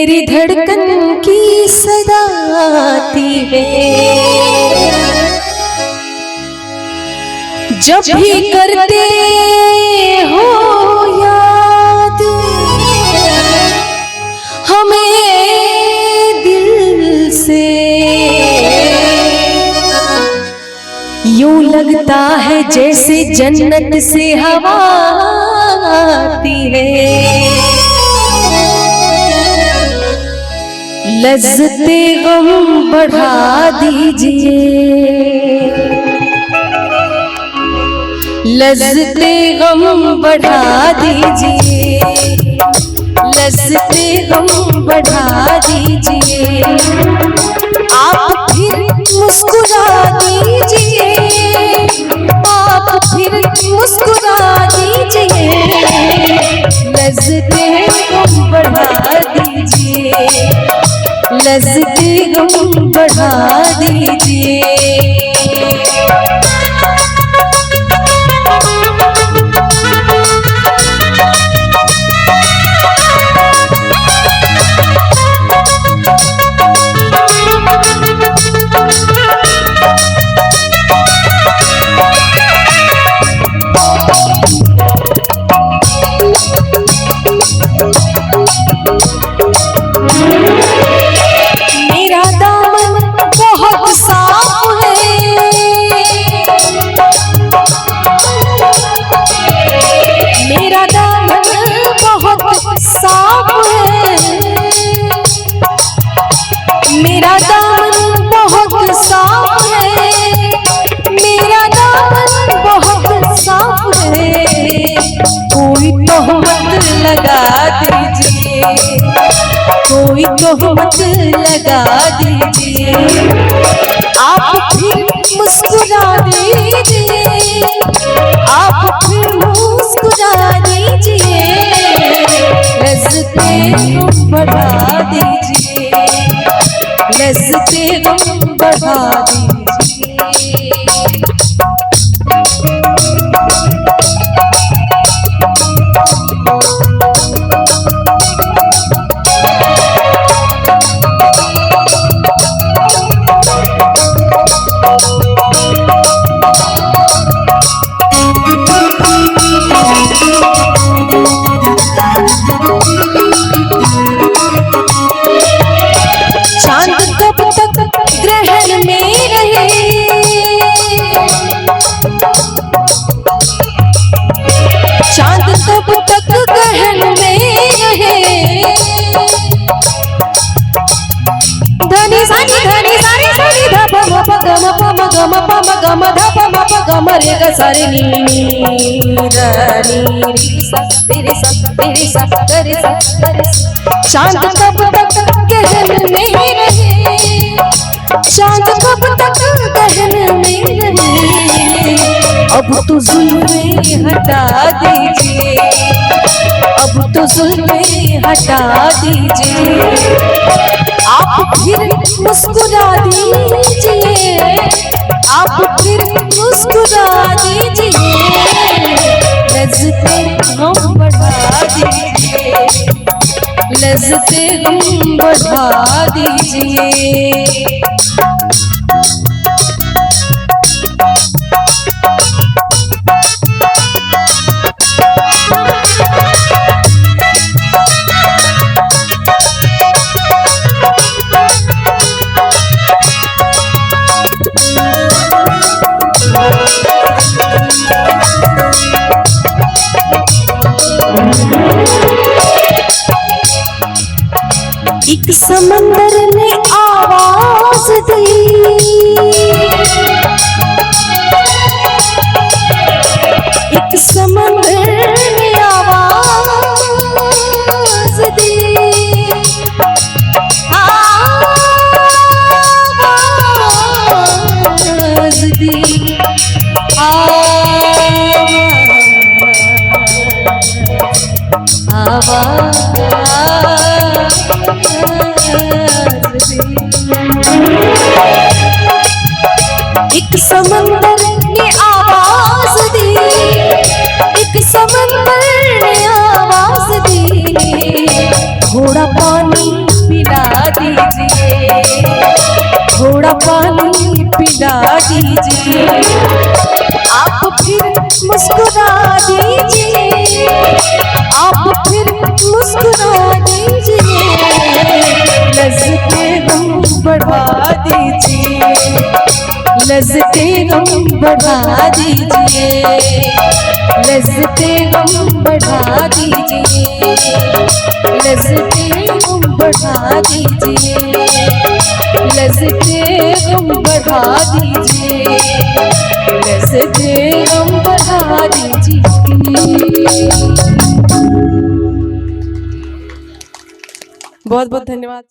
तेरी धड़कन की सदा आती है, जब भी करते हो याद हमें दिल से, यूं लगता है जैसे जन्नत से हवा आती है। लज़्ज़ते गम बढ़ा दीजिए, लज़्ज़ते गम बढ़ा दीजिए, लज़्ज़ते गम बढ़ा दीजिए। आप फिर मुस्कुरा दीजिए, आप फिर मुस्कुरा दीजिए, लज़्ज़ते गम बढ़ा दीजिए, लज़्ज़ते गम बढ़ा दीजिए। मेरा दामन बहुत साफ है, मेरा दामन बहुत साफ है, मेरा दामन बहुत साफ है, मेरा दामन बहुत साफ है। कोई तोहमत लगा दीजिए, कोई तोहमत लगा दीजिए। आप फिर मुस्कुरा दीजिए, आप फिर मुस्कुरा दीजिए, लज़्ज़ते गम बढ़ा दीजिए, लज़्ज़ते गम बढ़ा दीजिए। चांद कब तक ग्रहण में रहे, चांद कब तक ग्रहण में रहे। धनी सानी सानी ध प म प ग म प म ग म प म ग म ध प म प ग म रे ग सा रे नी नी ध नी री सा तेरे सा तेरे सा तेरे सा तेरे सा। चांद कब तक गहन में रहे, चांद कब तक गहन में रहे। अब तो जुल्फ़ें हटा दीजिए, अब तो जुल्फ़ें हटा दीजिए। आप फिर मुस्कुरा दीजिए, आप फिर मुस्कुरा दीजिए, लज़्ज़ते गम बढ़ा दीजिए, लज़्ज़ते गम बढ़ा दीजिए। एक समंदर ने आवाज दी, एक समंदर ने आवाज दी, आवाज दी, आवाज एक समंदर ने आवाज दी, एक समंदर ने आवाज दी। थोड़ा पानी पानी पिला दीजिए, आप फिर मुस्कुरा दीजिए, आप फिर मुस्कुरा दीजिए, लज़्ज़तें गम बढ़ा दीजिए, लज़्ज़तें गम बढ़ा दीजिए, लज़्ज़तें गम बढ़ा दीजिए, लज़्ज़तें गम बढ़ा दीजिए, लज़्ज़तें गम बढ़ा दीजिए, लज़्ज़तें गम बढ़ा दीजिए। बहुत बहुत धन्यवाद।